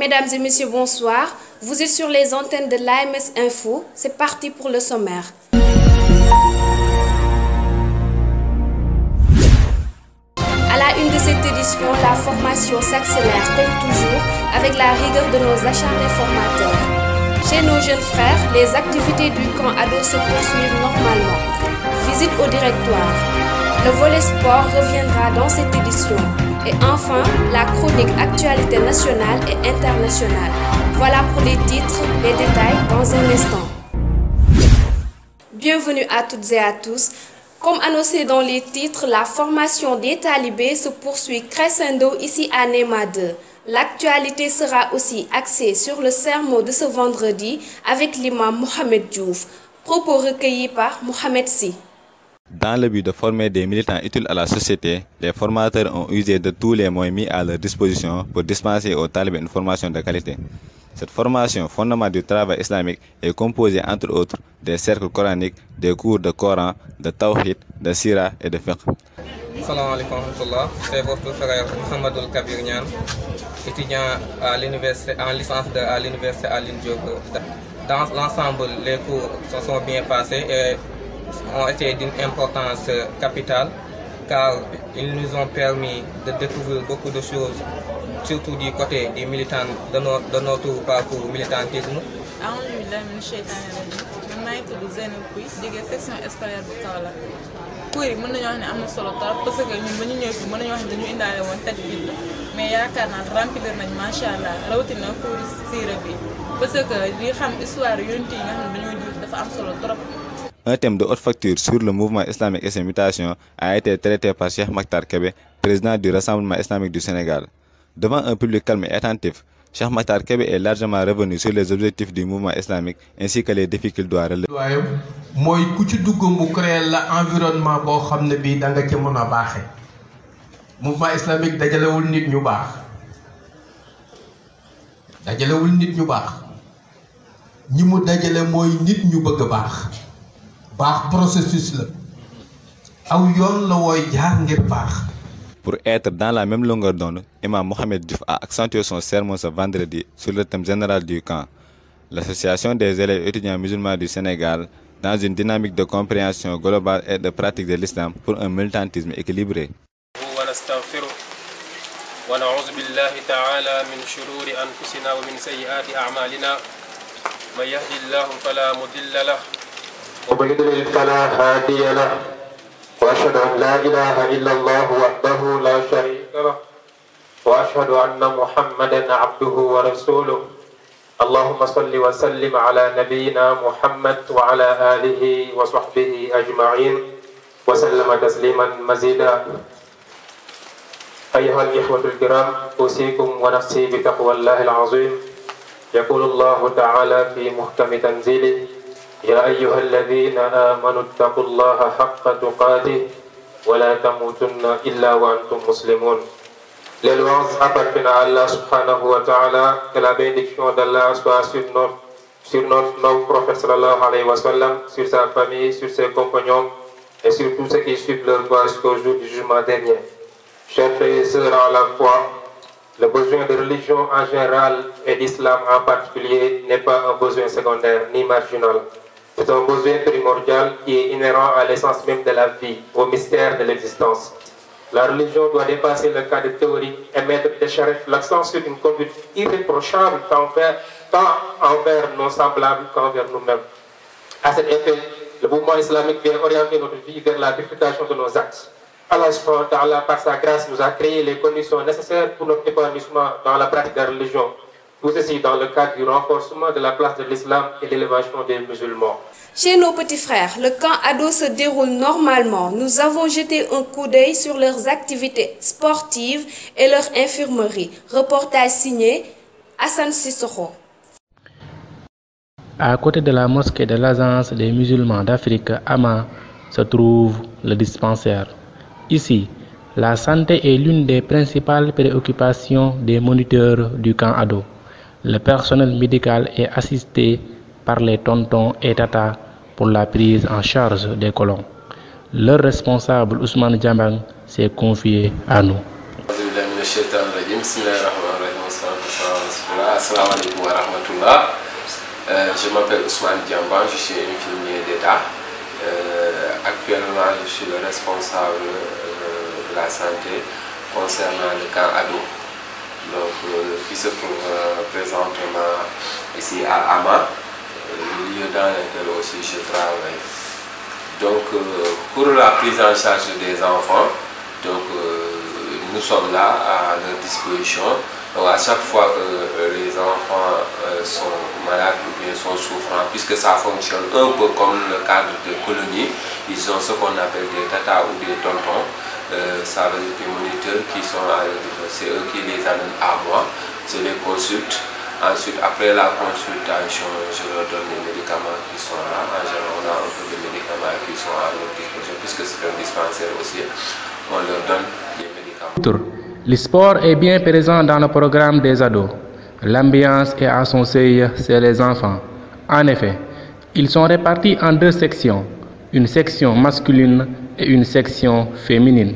Mesdames et messieurs, bonsoir. Vous êtes sur les antennes de l'AMS Info. C'est parti pour le sommaire. À la une de cette édition, la formation s'accélère comme toujours avec la rigueur de nos acharnés formateurs. Chez nos jeunes frères, les activités du camp ado se poursuivent normalement. Visite au directoire. Le volet sport reviendra dans cette édition. Et enfin, la chronique actualité nationale et internationale. Voilà pour les titres, les détails dans un instant. Bienvenue à toutes et à tous. Comme annoncé dans les titres, la formation des talibés se poursuit crescendo ici à Néma 2. L'actualité sera aussi axée sur le sermon de ce vendredi avec l'imam Mohamed Diouf. Propos recueillis par Mohamed Sy. Dans le but de former des militants utiles à la société, les formateurs ont usé de tous les moyens mis à leur disposition pour dispenser aux talibés une formation de qualité. Cette formation, fondement du travail islamique, est composée entre autres des cercles coraniques, des cours de Coran, de Tawhid, de Sira et de Fiqh. Salam alaikum wa rahmatullah. C'est votre frère Mohamedoul Kabir Niane, étudiant à l'université, en licence à l'université Alioune Diop. Dans l'ensemble, les cours se sont bien passés et ont été d'une importance capitale car ils nous ont permis de découvrir beaucoup de choses, surtout du côté des militants de notre parcours militantisme. Section scolaire bu Kaolack cours yi mën nañoo wax ne am na solo trop parce que ñun ba ñu ñëw fi mën nañoo wax ne dañu indaale woon tajwid mais yaakaar naa remplir nañ macha allah rawatina cours siira bi parce que li xam histoire yonent yi nga xam ne dañoo jur dafa am solo trop. Un thème de haute facture sur le mouvement islamique et ses mutations a été traité par Cheikh Makhtar Kébé, président du Rassemblement islamique du Sénégal. Devant un public calme et attentif, Cheikh Makhtar Kébé est largement revenu sur les objectifs du mouvement islamique ainsi que les défis qu'il doit relever. mooy ku ci dugg mu créer la environnement boo xam ne bii da nga ci mën a baaxee. Mouvement islamique dajalewul nit ñu baax. dajalewul nit ñu baax. ñi mu dajale mooy nit ñu bëgg a baax. baax processus la. aw yoon la wooy jaar ngir baax. Pour être dans la même longueur d'onde, Imam Mohamed Diouf a accentué son sermon ce vendredi sur le thème général du camp. L'Association des élèves étudiants musulmans du Sénégal, dans une dynamique de compréhension globale et de pratique de l'islam pour un militantisme équilibré. وأشهد أن لا إله إلا الله وحده لا شريك له وأشهد أن محمدا عبده ورسوله اللهم صل وسلم على نبينا محمد وعلى آله وصحبه أجمعين وسلم تسليما مزيدا أيها الإخوة الكرام أوصيكم ونفسي بتقوى الله العظيم يقول الله تعالى في محكم تنزيله يا أيها الذين آمنوا اتقوا الله حق تقاته ولا تموتن إلا وأنتم مسلمون. Les louanges appartiennent à Allah subhanahu wa ta'ala, que la bénédiction d'Allah soit sur notre prophète sallallahu alayhi wa sallam, sur sa famille, sur ses compagnons et sur tous ceux qui suivent leur voie jusqu'au jour du jugement dernier. Chers frères et sœurs à la foi, le besoin de religion en général et d'islam en particulier n'est pas un besoin secondaire ni marginal. C'est un besoin primordial qui est inhérent à l'essence même de la vie, au mystère de l'existence. La religion doit dépasser le cadre théorique et mettre l'accent sur une conduite irréprochable tant envers nos semblables qu'envers nous-mêmes. À cet effet, le mouvement islamique vient orienter notre vie vers la purification de nos actes. Allah subhanahu wa ta'ala, par sa grâce, nous a créé les conditions nécessaires pour notre épanouissement dans la pratique de la religion. Tout ceci dans le cadre du renforcement de la place de l'islam et de l'élévation des musulmans. Chez nos petits frères, le camp ado se déroule normalement. Nous avons jeté un coup d'œil sur leurs activités sportives et leur infirmerie. Reportage signé Hassan Sissoko. À côté de la mosquée de l'Agence des musulmans d'Afrique, AMA, se trouve le dispensaire. Ici, la santé est l'une des principales préoccupations des moniteurs du camp ado. Le personnel médical est assisté par les tontons et tatas pour la prise en charge des colons. Leur responsable Ousmane Diambang s'est confié à nous. Assalamu alaikum wa rahmatullah. Je m'appelle Ousmane Diamba, je suis infirmier d'État. Actuellement, je suis le responsable de la santé concernant le camp ado. Donc, qui se trouve présentement ici à Ama, le lieu dans lequel aussi je travaille. Donc, pour la prise en charge des enfants, donc, nous sommes là à leur disposition. Donc à chaque fois que les enfants sont malades ou bien sont souffrants, puisque ça fonctionne un peu comme le cadre de colonie, ils ont ce qu'on appelle des tatas ou des tontons. Ça veut dire des moniteurs qui sont à leur niveau. C'est eux qui les amènent à moi, je les consulte. Ensuite, après la consultation, je leur donne les médicaments qui sont là. En général, on a un peu de médicaments qui sont à leur disposition, puisque c'est un dispensaire aussi. On leur donne les médicaments. Le sport est bien présent dans le programme des ados. L'ambiance est à son seuil chez les enfants. En effet, ils sont répartis en deux sections, une section masculine et une section féminine.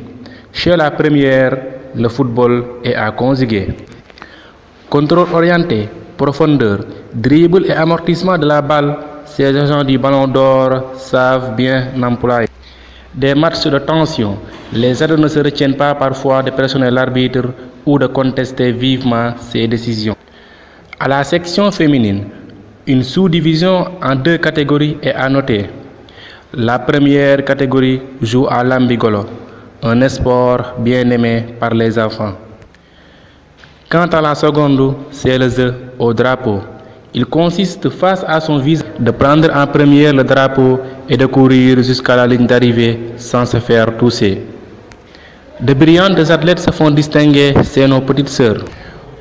Chez la première, le football est à conjuguer. Contrôle orienté, profondeur, dribble et amortissement de la balle, ces agents du ballon d'or savent bien l'employer. Des matchs de tension, les ados ne se retiennent pas parfois de pressionner l'arbitre ou de contester vivement ses décisions. À la section féminine, une sous-division en deux catégories est à noter. La première catégorie joue à l'ambigolo, un sport bien aimé par les enfants. Quant à la seconde, c'est le jeu au drapeau. Il consiste face à son visage de prendre en première le drapeau et de courir jusqu'à la ligne d'arrivée sans se faire toucher. De brillantes athlètes se font distinguer, c'est nos petites sœurs.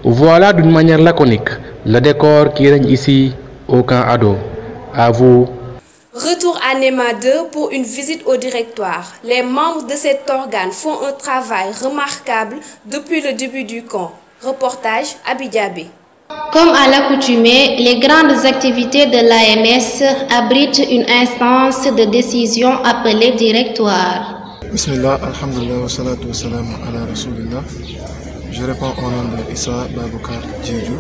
Voilà d'une manière laconique le décor qui règne ici au camp ado. À vous. Retour à NEMA 2 pour une visite au directoire. Les membres de cet organe font un travail remarquable depuis le début du camp. Reportage Abidjabé. Comme à l'accoutumée, les grandes activités de l'AMS abritent une instance de décision appelée directoire. Bismillah, alhamdulillah, wa salatu wa salam ala rasulillah. Je réponds au nom de Issa Baboukar Djedjou.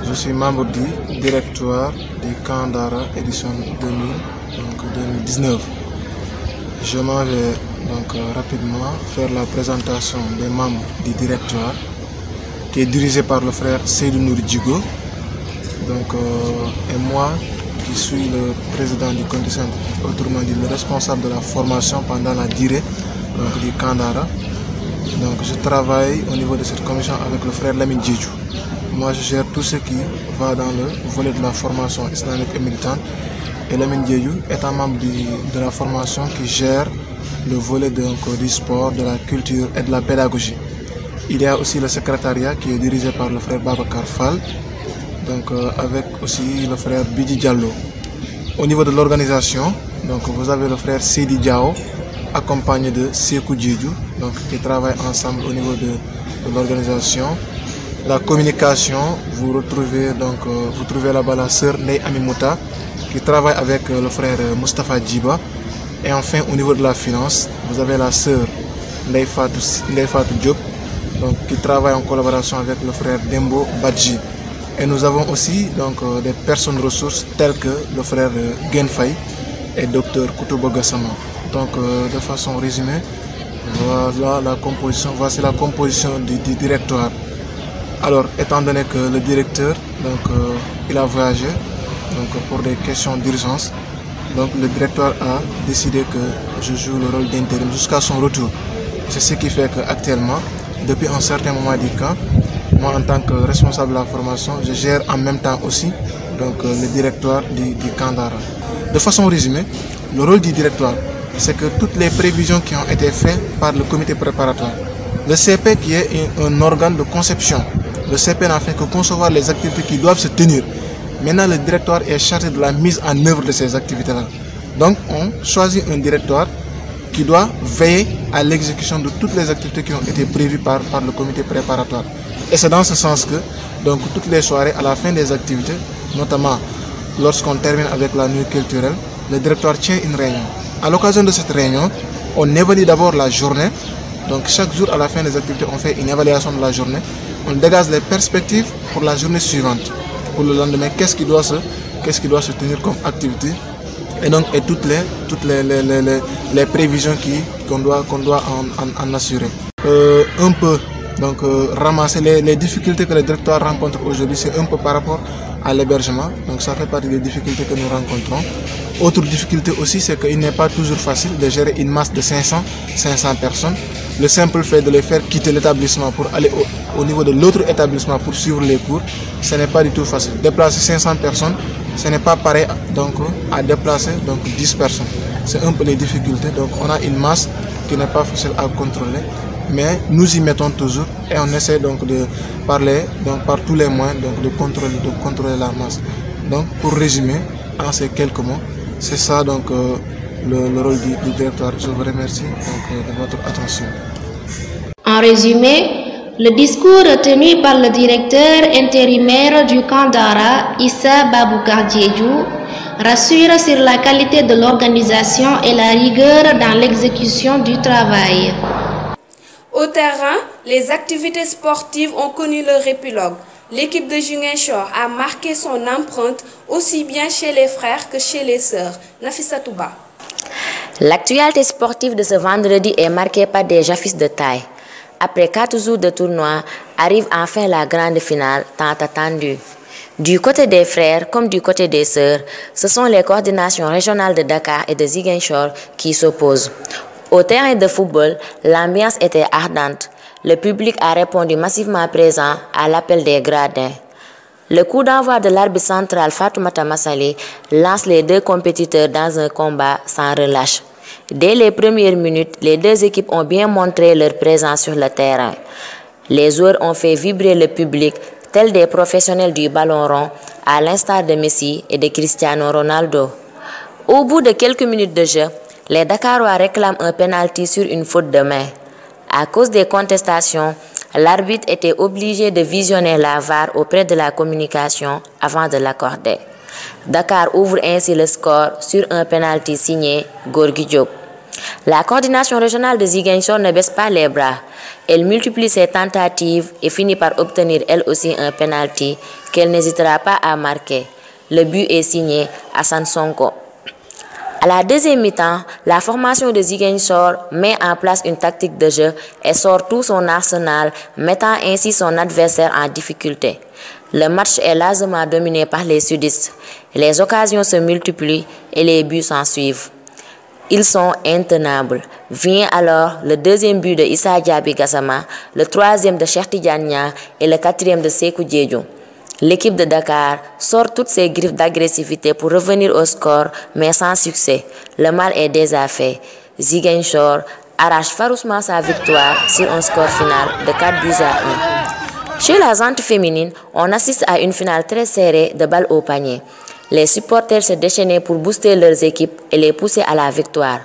Je suis membre du directoire du camp d'Ara édition 2019. Je m'en vais donc rapidement faire la présentation des membres du directoire, qui est dirigé par le frère Seydou Nour Djigo, et moi qui suis le président du comité scientifique, autrement dit le responsable de la formation pendant la durée du Kandara. Donc je travaille au niveau de cette commission avec le frère Lamine Djedjou. Moi je gère tout ce qui va dans le volet de la formation islamique et militante, et Lamine Djedjou est un membre de la formation qui gère le volet du sport, de la culture et de la pédagogie. Il y a aussi le secrétariat qui est dirigé par le frère Babacar Fall, avec aussi le frère Bidi Diallo. Au niveau de l'organisation, vous avez le frère Sidi Diao, accompagné de Sekou Djedjou, qui travaillent ensemble au niveau de l'organisation. La communication, vous trouvez là-bas la sœur Ney Amimouta, qui travaille avec le frère Moustapha Djiba. Et enfin, au niveau de la finance, vous avez la sœur Ney Fatou Diop, qui travaille en collaboration avec le frère Dembo Badji. Et nous avons aussi des personnes ressources telles que le frère Genfay et Dr Koutoubo Gassama. De façon résumée, voici la composition du directoire. Alors, étant donné que le directeur il a voyagé pour des questions d'urgence, le directoire a décidé que je joue le rôle d'intérim jusqu'à son retour. C'est ce qui fait qu'actuellement, depuis un certain moment du camp, moi en tant que responsable de la formation, je gère en même temps aussi le directoire du camp d'Ara. De façon résumée, le rôle du directoire, c'est que toutes les prévisions qui ont été faites par le comité préparatoire, le CP qui est un organe de conception, le CP n'a fait que concevoir les activités qui doivent se tenir. Maintenant, le directoire est chargé de la mise en œuvre de ces activités-là. Donc, on choisit un directoire qui doit veiller à l'exécution de toutes les activités qui ont été prévues par le comité préparatoire. Et c'est dans ce sens que, toutes les soirées, à la fin des activités, notamment lorsqu'on termine avec la nuit culturelle, le directoire tient une réunion. À l'occasion de cette réunion, on évalue d'abord la journée. Donc chaque jour à la fin des activités, on fait une évaluation de la journée. on dégage les perspectives pour la journée suivante, pour le lendemain, qu'est-ce qui doit se tenir comme activité, et donc et toutes les prévisions qu'on doit en assurer. Un peu donc ramasser les difficultés que le directoire rencontre aujourd'hui, c'est un peu par rapport à l'hébergement, donc ça fait partie des difficultés que nous rencontrons. Autre difficulté aussi, c'est qu'il n'est pas toujours facile de gérer une masse de 500 personnes. Le simple fait de les faire quitter l'établissement pour aller au niveau de l'autre établissement pour suivre les cours, ce n'est pas du tout facile. Déplacer 500 personnes, ce n'est pas pareil donc à déplacer donc 10 personnes. C'est un peu les difficultés, donc on a une masse qui n'est pas facile à contrôler, mais nous y mettons toujours et on essaie donc de parler donc par tous les moyens donc de contrôler la masse. Donc pour résumer en ces quelques mots, c'est ça donc le rôle du directoire. Je vous remercie donc, de votre attention. En résumé, le discours tenu par le directeur intérimaire du camp Dara, Issa Baboukar Diédhiou, rassure sur la qualité de l'organisation et la rigueur dans l'exécution du travail. Au terrain, les activités sportives ont connu leur épilogue. L'équipe de Ziguinchor a marqué son empreinte aussi bien chez les frères que chez les sœurs. Nafissa Touba. L'actualité sportive de ce vendredi est marquée par des affiches de taille. Après 4 jours de tournoi, arrive enfin la grande finale tant attendue. Du côté des frères comme du côté des sœurs, ce sont les coordinations régionales de Dakar et de Ziguinchor qui s'opposent. Au terrain de football, l'ambiance était ardente. Le public a répondu massivement présent à l'appel des gradins. Le coup d'envoi de l'arbitre central Fatoumata Massali lance les deux compétiteurs dans un combat sans relâche. Dès les premières minutes, les deux équipes ont bien montré leur présence sur le terrain. Les joueurs ont fait vibrer le public tels des professionnels du ballon rond, à l'instar de Messi et de Cristiano Ronaldo. Au bout de quelques minutes de jeu, les Dakarois réclament un penalty sur une faute de main. À cause des contestations, l'arbitre était obligé de visionner la VAR auprès de la communication avant de l'accorder. Dakar ouvre ainsi le score sur un penalty signé Gorgui Diop. La coordination régionale de Ziguinchor ne baisse pas les bras. Elle multiplie ses tentatives et finit par obtenir elle aussi un penalty qu'elle n'hésitera pas à marquer. Le but est signé Hassan Sonko. À la deuxième mi-temps, la formation de Ziguinchor met en place une tactique de jeu et sort tout son arsenal, mettant ainsi son adversaire en difficulté. Le match est largement dominé par les sudistes. Les occasions se multiplient et les buts s'en suivent. Ils sont intenables. Vient alors le deuxième but de Issa Diaby Gassama, le troisième de Cheikh Tidiane Niang et le quatrième de Sékou Diédhiou. L'équipe de Dakar sort toutes ses griffes d'agressivité pour revenir au score, mais sans succès. Le mal est déjà fait. Ziguinchor arrache farouchement sa victoire sur un score final de 4-1. Chez la gente féminine, on assiste à une finale très serrée de balles au panier. Les supporters se déchaînaient pour booster leurs équipes et les pousser à la victoire.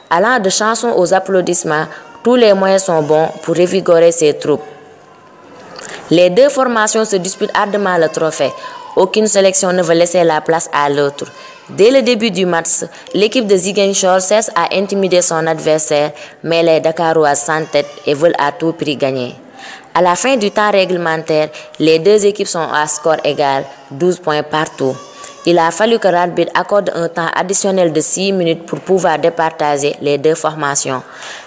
Allant de chansons aux applaudissements, tous les moyens sont bons pour revigorer ces troupes. Les deux formations se disputent ardemment le trophée. Aucune sélection ne veut laisser la place à l'autre. Dès le début du match, l'équipe de Ziguinchor cesse à intimider son adversaire, mais les Dakarois s'entêtent et veulent à tout prix gagner. À la fin du temps réglementaire, les deux équipes sont à score égal, 12 points partout. Il a fallu que l'arbitre accorde un temps additionnel de 6 minutes pour pouvoir départager les deux formations.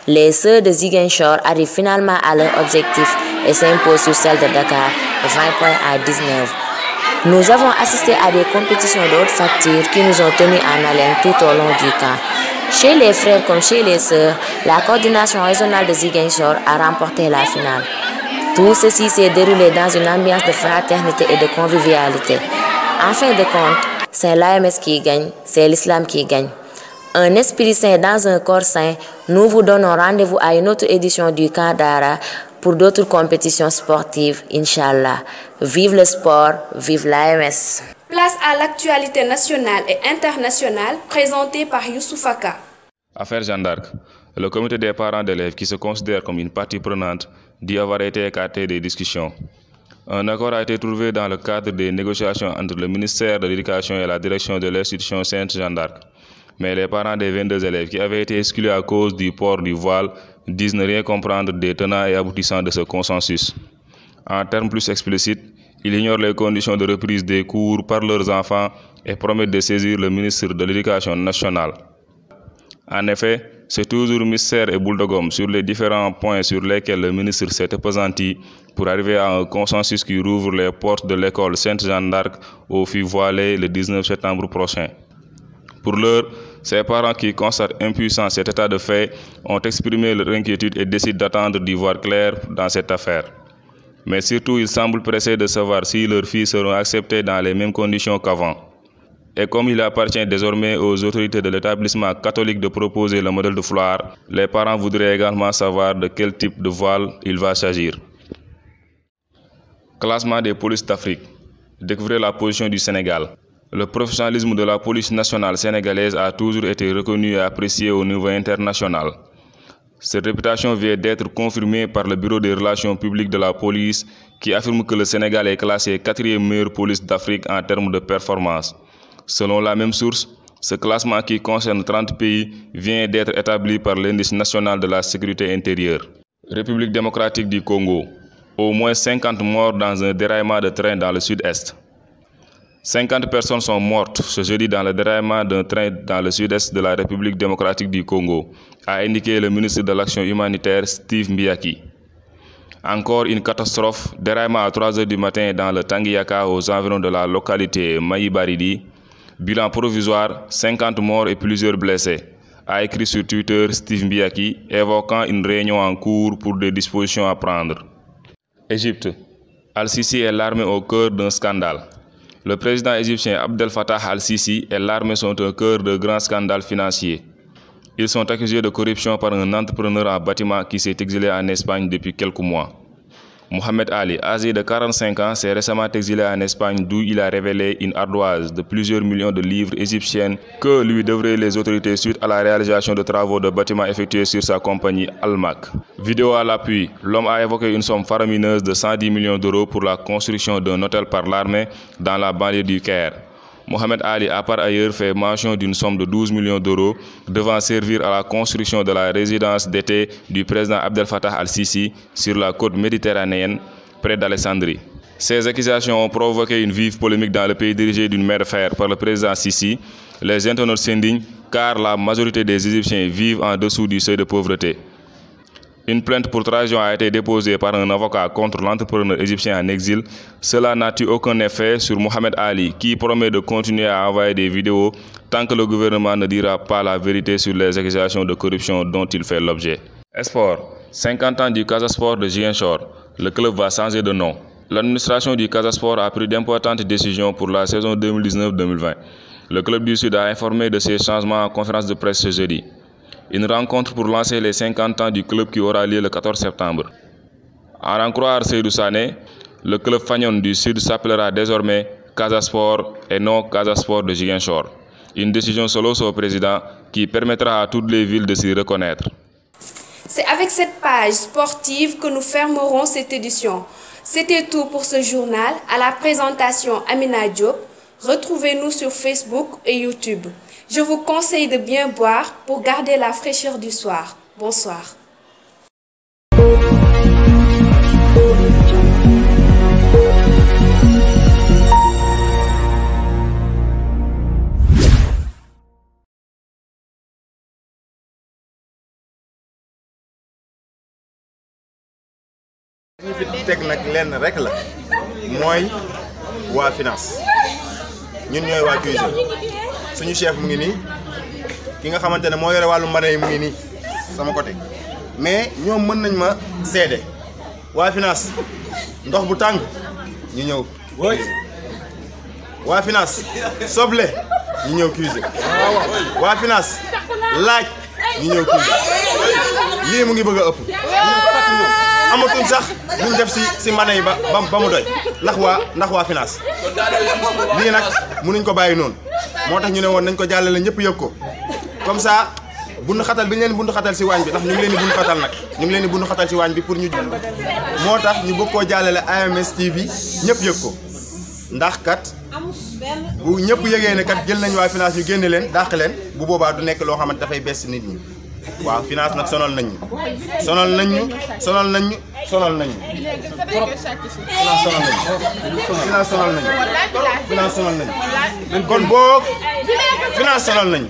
Les sœurs de Ziguinchor arrivent finalement à leur objectif et s'imposent sur celle de Dakar, 20 points à 19. Nous avons assisté à des compétitions de haute facture qui nous ont tenus en haleine tout au long du camp. Chez les frères comme chez les sœurs, la coordination régionale de Ziguinchor a remporté la finale. Tout ceci s'est déroulé dans une ambiance de fraternité et de convivialité. En fin de compte, c'est l'AMS qui gagne, c'est l'islam qui gagne. Un esprit sain dans un corps sain, nous vous donnons rendez-vous à une autre édition du Camp Dara pour d'autres compétitions sportives, Inch'Allah. Vive le sport, vive l'AMS. Place à l'actualité nationale et internationale présentée par Youssouf Aka. Affaire Jeanne d'Arc. Le comité des parents d'élèves qui se considère comme une partie prenante dit avoir été écarté des discussions. Un accord a été trouvé dans le cadre des négociations entre le ministère de l'Éducation et la direction de l'institution Sainte Jeanne d'Arc. Mais les parents des 22 élèves qui avaient été exclus à cause du port du voile disent ne rien comprendre des tenants et aboutissants de ce consensus. En termes plus explicites, ils ignorent les conditions de reprise des cours par leurs enfants et promettent de saisir le ministre de l'Éducation nationale. En effet, c'est toujours mystère et boule de gomme sur les différents points sur lesquels le ministre s'est appesanti pour arriver à un consensus qui rouvre les portes de l'école Sainte-Jeanne d'Arc aux filles voilées le 19 septembre prochain. Pour l'heure, ces parents qui constatent impuissants cet état de fait ont exprimé leur inquiétude et décident d'attendre d'y voir clair dans cette affaire. Mais surtout, ils semblent pressés de savoir si leurs filles seront acceptées dans les mêmes conditions qu'avant. Et comme il appartient désormais aux autorités de l'établissement catholique de proposer le modèle de foulard, les parents voudraient également savoir de quel type de voile il va s'agir. Classement des polices d'Afrique. Découvrez la position du Sénégal. Le professionnalisme de la police nationale sénégalaise a toujours été reconnu et apprécié au niveau international. Cette réputation vient d'être confirmée par le Bureau des relations publiques de la police qui affirme que le Sénégal est classé 4e meilleure police d'Afrique en termes de performance. Selon la même source, ce classement qui concerne 30 pays vient d'être établi par l'Indice national de la sécurité intérieure. République démocratique du Congo. Au moins 50 morts dans un déraillement de train dans le sud-est. 50 personnes sont mortes ce jeudi dans le déraillement d'un train dans le sud-est de la République démocratique du Congo, a indiqué le ministre de l'Action humanitaire Steve Mbiaki. Encore une catastrophe, déraillement à 3 h du matin dans le Tangiyaka aux environs de la localité Maïbaridi. Bilan provisoire, 50 morts et plusieurs blessés, a écrit sur Twitter Steve Mbiaki, évoquant une réunion en cours pour des dispositions à prendre. Égypte. Al-Sisi et l'armée au cœur d'un scandale. Le président égyptien Abdel Fattah al-Sisi et l'armée sont au cœur de grands scandales financiers. Ils sont accusés de corruption par un entrepreneur en bâtiment qui s'est exilé en Espagne depuis quelques mois. Mohamed Ali, âgé de 45 ans, s'est récemment exilé en Espagne d'où il a révélé une ardoise de plusieurs millions de livres égyptiennes que lui devraient les autorités suite à la réalisation de travaux de bâtiments effectués sur sa compagnie Almac. Vidéo à l'appui, l'homme a évoqué une somme faramineuse de 110 millions d'euros pour la construction d'un hôtel par l'armée dans la banlieue du Caire. Mohamed Ali a par ailleurs fait mention d'une somme de 12 millions d'euros devant servir à la construction de la résidence d'été du président Abdel Fattah al-Sisi sur la côte méditerranéenne près d'Alexandrie. Ces accusations ont provoqué une vive polémique dans le pays dirigé d'une main de fer par le président Sisi. Les internautes s'indignent car la majorité des Égyptiens vivent en dessous du seuil de pauvreté. Une plainte pour trahison a été déposée par un avocat contre l'entrepreneur égyptien en exil. Cela n'a eu aucun effet sur Mohamed Ali, qui promet de continuer à envoyer des vidéos tant que le gouvernement ne dira pas la vérité sur les accusations de corruption dont il fait l'objet. Sport. 50 ans du Casa Sport de Ziguinchor. Le club va changer de nom. L'administration du Casa Sport a pris d'importantes décisions pour la saison 2019-2020. Le club du Sud a informé de ces changements en conférence de presse ce jeudi. Une rencontre pour lancer les 50 ans du club qui aura lieu le 14 septembre. À en croire Seydou Sané, le club fagnon du Sud s'appellera désormais Casa Sport et non Casa Sport de Ziguinchor. Une décision selon son président qui permettra à toutes les villes de s'y reconnaître. C'est avec cette page sportive que nous fermerons cette édition. C'était tout pour ce journal. À la présentation Amina Diop. Retrouvez-nous sur Facebook et YouTube. Je vous conseille de bien boire pour garder la fraîcheur du soir. Bonsoir. ñu fi teg nag lenn rek la mooy waa finance ñun ñooy waa cuisine suñu chef mu ngi nii ki nga xamante ne moo yore wàllu mbane yi mu ngi nii sama côté mais ñoom mën nañ ma seede waa finance ndox bu tàng ñu ñëw waa finance soble ñu ñëw cuisine waa finance laaj ñu ñëw cuisine lii mu ngi bëgg a ëpp amatuñ sax buñ def si mbane yi ba mu doy ndax waa finance lii nag mënuñ ko bàyyi noonu moo tax ñu ne woon nañ ko jàllale ñëpp yëg ko comme ça bundu xatal bi ñu leen bundu xatal si waañ bi ndax ñu ngi leen di bundu xatal nag ñu ngi leen di bundu xatal si waañ bi pour ñu moo tax ñu bëgg koo jàllale AMS TV ñëpp yëg ko ndax kat bu ñëpp yëgee ne kat jël nañ waa finance ñu génne leen dàq leen bu boobaa du nekk loo xamante dafay bees nit ñi waaw finance nag sonal nañ ñu sonal nañ ñu sonal nañ ñu sonal nañ ñu finance sonal nañ finance sonal nañ kon boog finance sonal nañ